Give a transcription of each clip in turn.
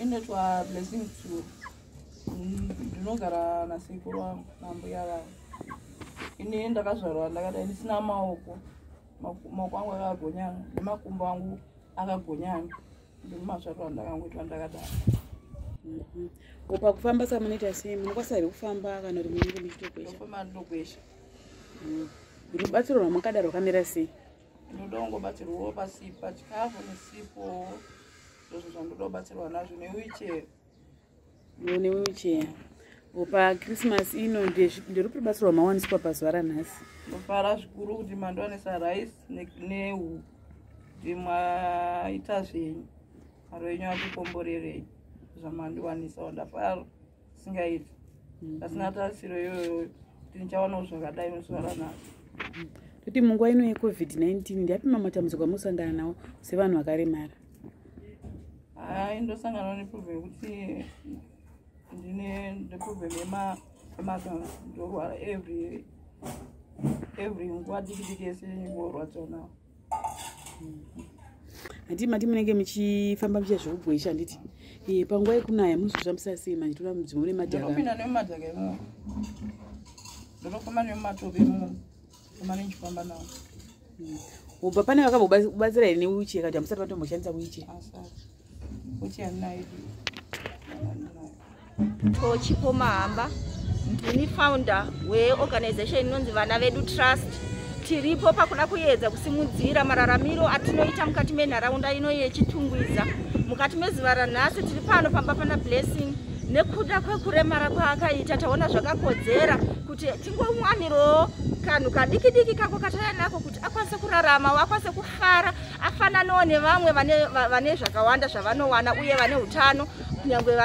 inoitwa Blessing Tour. Ndinogara nasekuru wangu nambuya vangu. Ini ndakazvarwa ndakadai ndisina maoko. Maoko angu akagonyana nemakumbo angu akagonyana. Ndimazvarwa ndakangoitwa ndakadai. Upa kufamba samunoita sei? Munokwanisa here kufamba kana kuti munenge muchitokwesha? Ndofamba ndinokwesha. Rubatsiro rwamakada rwakamira sei? Ndinoda kungobatsirwawo pasipa chikafu nesipo. Ndozvo zvandoda kubatsirwa nazvo newheelchair. Newheelchair. Upa Christmas ino nderupi rubatsiro rwamawaniswa pazuva ranhasi? Ndofara zvikuru kuti mandowanisa rice nehu kuti mwaita zvenyu maro yenyu akukomborerei zvamandiwanisawo. Ndafara singaiti pasina tarisiro iyoyo kuti ndichawanawo zvakadai muzuva ranhasi. Kuti munguva ino yeCovid-19 ndiapi matambudziko amusangana nawo sevanhu vakaremara? Ndosangana neproblem yekuti ndine problem yemaganzi. Ndorwara every nguva diki yese ngorwadziwa nawo. Handi mati munenge muchifamba muchizvokugwesha nditi panguva yekunaya munozvifambisa sei manje toda mudzimu nemadhaka? Ndinopinda nemumadhaka imomo. Ndinofamba nemumatope imomo. Kama ndichifamba nawo. Ubva pane vakambobatsira here newheelchair kana musati matomboshandisa wheelchair? Asati. Wheelchair ndinayo. Tochipo Mahamba. Ndini founder weorganization inonzi Vana Vedu Trust. Tiripo pakuda kuedza kusimudzira mararamiro atinoita mukati menharaunda ino yeChitungwiza. Mukati mezuva ranhasi tiri pano pamba pana Blessing. Nekuda kwekuremara kwaakaita taona zvakakodzera kuti tingomuwanirawo kanhu kadiki kako kataya nako kuti akwanise kurarama, akwanise kufara, afananawo nevamwe vane zvakawanda zvavanowana uye vane utano kunyangwe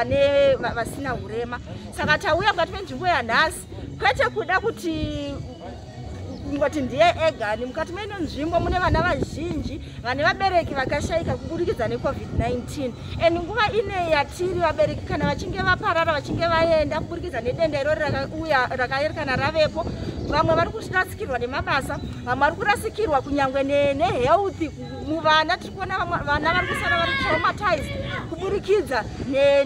vasina urema. Saka tauya mukati menzvimbo yanhasi kwete kuda kuti kungoti ndiye egani. Mukati meno nzvimbo mune vana vazhinji vane vabereki vakashayika kuburikidza neCovid-19. Nguva ine yatiri vabereki kana vachinge vaparara vachinge vaenda kuburikidza nedenda irori rakaerekana ravepo, vamwe vari kurasikirwa nemabasa, vamwe vari kurasikirwa kunyangwe nehealth muvana. Tiri kuona vana vari kusara vari traumatized kuburikidza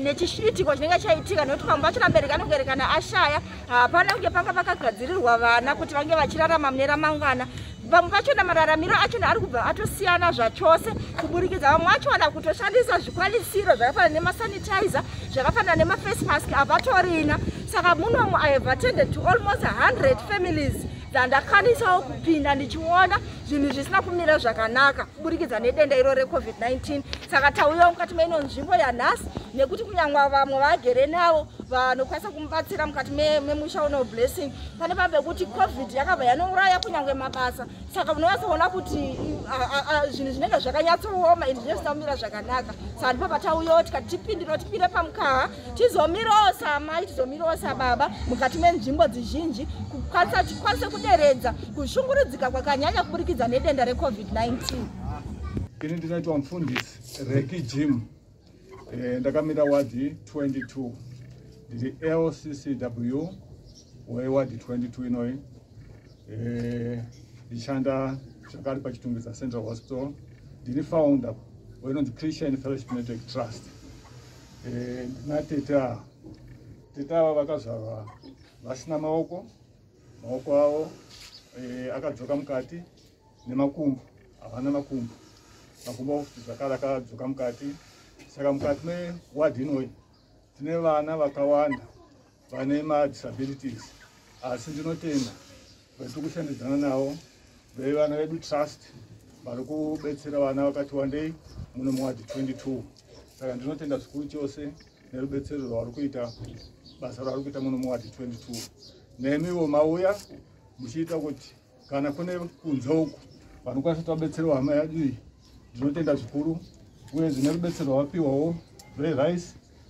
nechisvitiko chinenge chaitika nekuti pamwe pacho vabereki anogerekana ashaya. Hapana kunge panga pakagadzirirwa vana kuti vange vachirarama mune ramangwana. Vamwe vachona mararamiro achona ari kubva atosiyana zvachose kuburikidza vamwe vachona kutoshandisa zvikwanisiro zvakafanana nemasanitizer, zvakafanana nemaface mask havatorina. Saka munomu I have attended to almost 100 families dzandakwanisawo kupinda ndichiona zvinhu zvisina kumira zvakanaka kuburikidza nedenda iro reCovid-19. Saka tauya mukati meino nzvimbo yanhasi nekuti kunyangwa vamwe vagere navo vanokwanisa kumubatsira mukati memusha uno Blessing. Pane pabekuti Covid yakabva yanouraya kunyangwe mabasa. Saka unoona kuti zvinhu zvinenge zvakanyatsooma ende zvinenge zvisina kumira zvakanaka. Saka ndipo patauya tikati tipinde pamukaha tizomirawo samai tizomirawo sababa mukati menzvimbo dzizhinji tikwanise kuderedza kushungurudzika kwakanyanya kuburikidza nedenda reCovid-19. Ini ndinaitwa mufundisi Reki Jim. Ndakamira wadi 22. Ndiri LCCW wewadi 22 inoi. Ndishanda zvakare paChitungwiza Central Hospital. Ndiri founder wenonzi Christian Fellowship Network Trust. Ndinateta ava vakazvarwa vasina maoko avo akadzoka mukati nemakumbo havana makumbo zvakare akadzoka mukati. Saka mukati mewadi inoi tine vana vakawanda vane madisabilities, asi ndinotenda vatiri kushandidzana navo veVana Vedu Trust vari kubetsera vana vakati wandei muno muwadi 22. Saka ndinotenda zvikuru chose nerubetsero rwavari kuita, basa ravari kuita muno muwadi 22. Nemiwo mauya muchiita kuti kana kune kunze uku vanokwanisa kuti vabetserwa hama yedu iyi. Ndinotenda zvikuru uye zvine rubetsero rwavapiwawo rwerice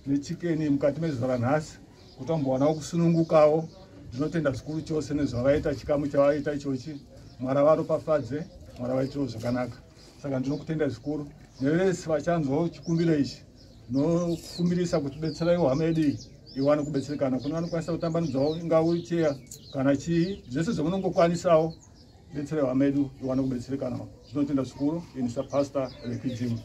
nechikeni mukati mezuva ranhasi kuti vambowanawo kusunungukawo. Ndinotenda zvikuru chose nezvavaita, chikamu chavaita ichochi. Mwari varopafadze, Mwari vaitewo zvakanaka. Saka ndinokutenda zvikuru nevese vachanzwawo chikumbiro ichi. Ndinokumbirisa kuti betseraiwo hama yedu iyi iwane kubetserekana. Kune vanokwanisa kutambanudzawo inga wheelchair kana chii, zvese zvamunongokwanisawo betserai hama yedu iwane kubetserekana. Ndinotenda zvikuru. Ini saPastor Reki Jim.